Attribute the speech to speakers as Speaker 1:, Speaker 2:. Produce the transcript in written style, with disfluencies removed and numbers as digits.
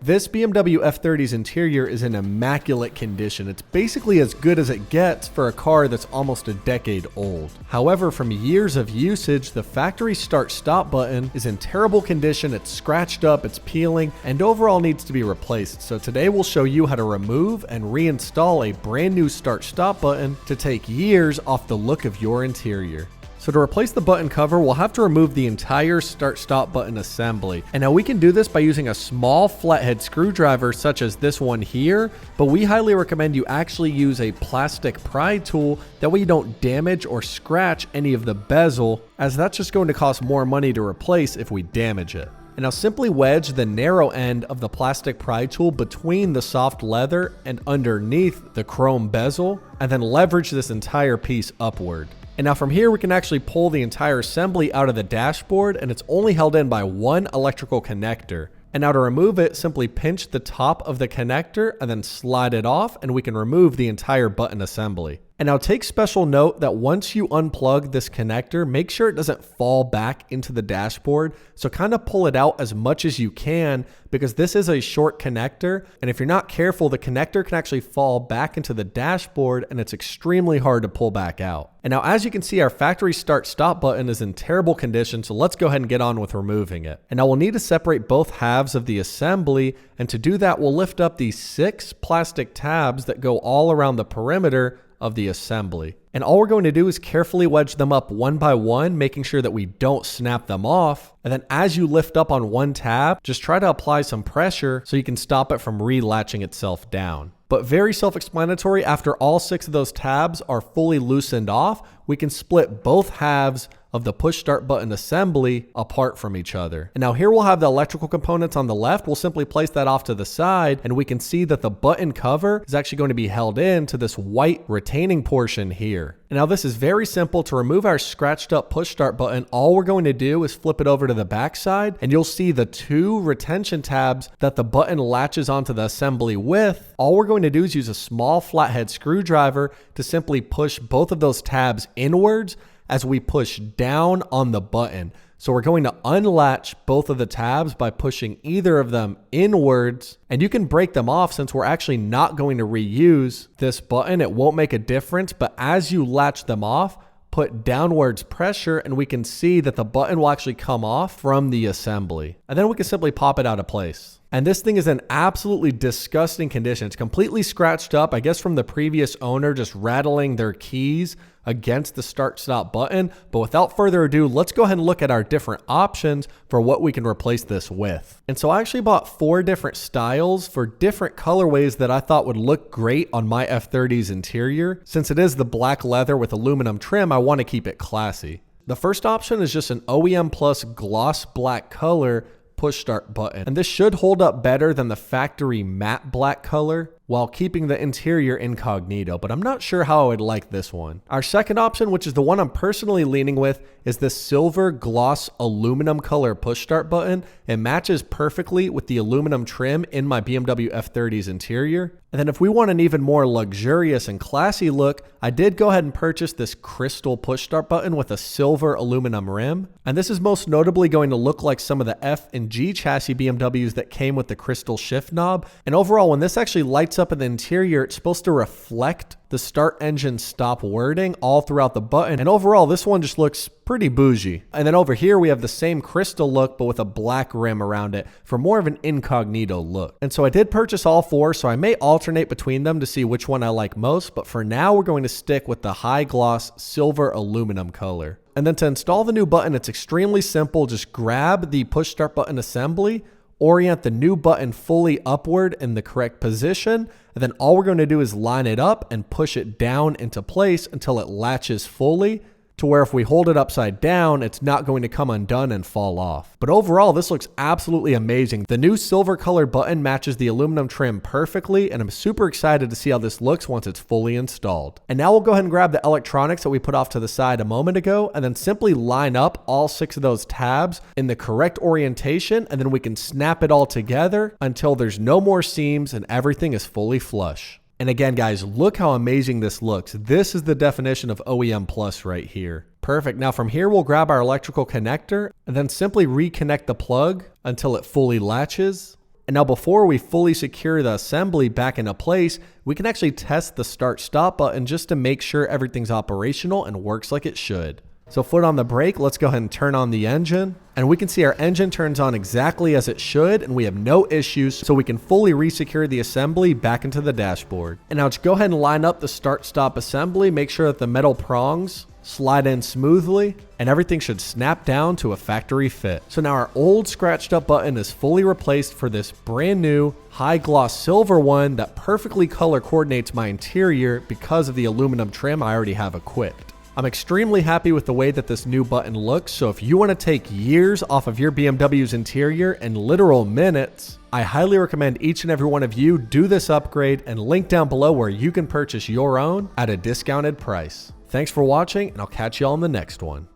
Speaker 1: This BMW F30's interior is in immaculate condition. It's basically as good as it gets for a car that's almost a decade old. However, from years of usage, the factory start-stop button is in terrible condition. It's scratched up, it's peeling, and overall needs to be replaced. So today we'll show you how to remove and reinstall a brand new start-stop button to take years off the look of your interior. So to replace the button cover, we'll have to remove the entire start-stop button assembly. And now we can do this by using a small flathead screwdriver such as this one here, but we highly recommend you actually use a plastic pry tool. That way you don't damage or scratch any of the bezel, as that's just going to cost more money to replace if we damage it. And now simply wedge the narrow end of the plastic pry tool between the soft leather and underneath the chrome bezel, and then leverage this entire piece upward. And now from here, we can actually pull the entire assembly out of the dashboard, and it's only held in by one electrical connector. And now to remove it, simply pinch the top of the connector and then slide it off, and we can remove the entire button assembly. And now take special note that once you unplug this connector, make sure it doesn't fall back into the dashboard. So kind of pull it out as much as you can, because this is a short connector. And if you're not careful, the connector can actually fall back into the dashboard, and it's extremely hard to pull back out. And now as you can see, our factory start-stop button is in terrible condition. So let's go ahead and get on with removing it. And now we'll need to separate both halves of the assembly. And to do that, we'll lift up these 6 plastic tabs that go all around the perimeter of the assembly. And all we're going to do is carefully wedge them up one by one, making sure that we don't snap them off. And then as you lift up on one tab, just try to apply some pressure so you can stop it from re-latching itself down. But very self-explanatory, after all 6 of those tabs are fully loosened off, we can split both halves of the push start button assembly apart from each other. And now here we'll have the electrical components on the left. We'll simply place that off to the side, and we can see that the button cover is actually going to be held in to this white retaining portion here. And now this is very simple. To remove our scratched up push start button, all we're going to do is flip it over to the back side, and you'll see the 2 retention tabs that the button latches onto the assembly with. All we're going to do is use a small flathead screwdriver to simply push both of those tabs inwards as we push down on the button. So we're going to unlatch both of the tabs by pushing either of them inwards, and you can break them off since we're actually not going to reuse this button. It won't make a difference, but as you latch them off, put downwards pressure, and we can see that the button will actually come off from the assembly. And then we can simply pop it out of place. And this thing is in absolutely disgusting condition. It's completely scratched up, I guess from the previous owner just rattling their keys against the start-stop button. But without further ado, let's go ahead and look at our different options for what we can replace this with. And so I actually bought 4 different styles for different colorways that I thought would look great on my F30's interior. Since it is the black leather with aluminum trim, I want to keep it classy. The first option is just an OEM Plus gloss black color push start button, and this should hold up better than the factory matte black color while keeping the interior incognito, but I'm not sure how I would like this one. Our second option, which is the one I'm personally leaning with, is this silver gloss aluminum color push start button. It matches perfectly with the aluminum trim in my BMW F30's interior. And then if we want an even more luxurious and classy look, I did go ahead and purchase this crystal push start button with a silver aluminum rim. And this is most notably going to look like some of the F and G chassis BMWs that came with the crystal shift knob. And overall, when this actually lights up in the interior, it's supposed to reflect the start engine stop wording all throughout the button. And overall, this one just looks pretty bougie. And then over here, we have the same crystal look, but with a black rim around it for more of an incognito look. And so I did purchase all 4, so I may alternate between them to see which one I like most. But for now, we're going to stick with the high gloss silver aluminum color. And then to install the new button, it's extremely simple. Just grab the push start button assembly, orient the new button fully upward in the correct position, and then all we're going to do is line it up and push it down into place until it latches fully, to where if we hold it upside down, it's not going to come undone and fall off. But overall, this looks absolutely amazing. The new silver colored button matches the aluminum trim perfectly, and I'm super excited to see how this looks once it's fully installed. And now we'll go ahead and grab the electronics that we put off to the side a moment ago, and then simply line up all 6 of those tabs in the correct orientation, and then we can snap it all together until there's no more seams and everything is fully flush. And again, guys, look how amazing this looks. This is the definition of OEM Plus right here. Perfect. Now from here, we'll grab our electrical connector and then simply reconnect the plug until it fully latches. And now before we fully secure the assembly back into place, we can actually test the start-stop button just to make sure everything's operational and works like it should. So foot on the brake, let's go ahead and turn on the engine. And we can see our engine turns on exactly as it should, and we have no issues, so we can fully resecure the assembly back into the dashboard. And now just go ahead and line up the start-stop assembly, make sure that the metal prongs slide in smoothly, and everything should snap down to a factory fit. So now our old scratched up button is fully replaced for this brand new high gloss silver one that perfectly color coordinates my interior because of the aluminum trim I already have equipped. I'm extremely happy with the way that this new button looks, so if you want to take years off of your BMW's interior in literal minutes, I highly recommend each and every one of you do this upgrade, and link down below where you can purchase your own at a discounted price. Thanks for watching, and I'll catch you all in the next one.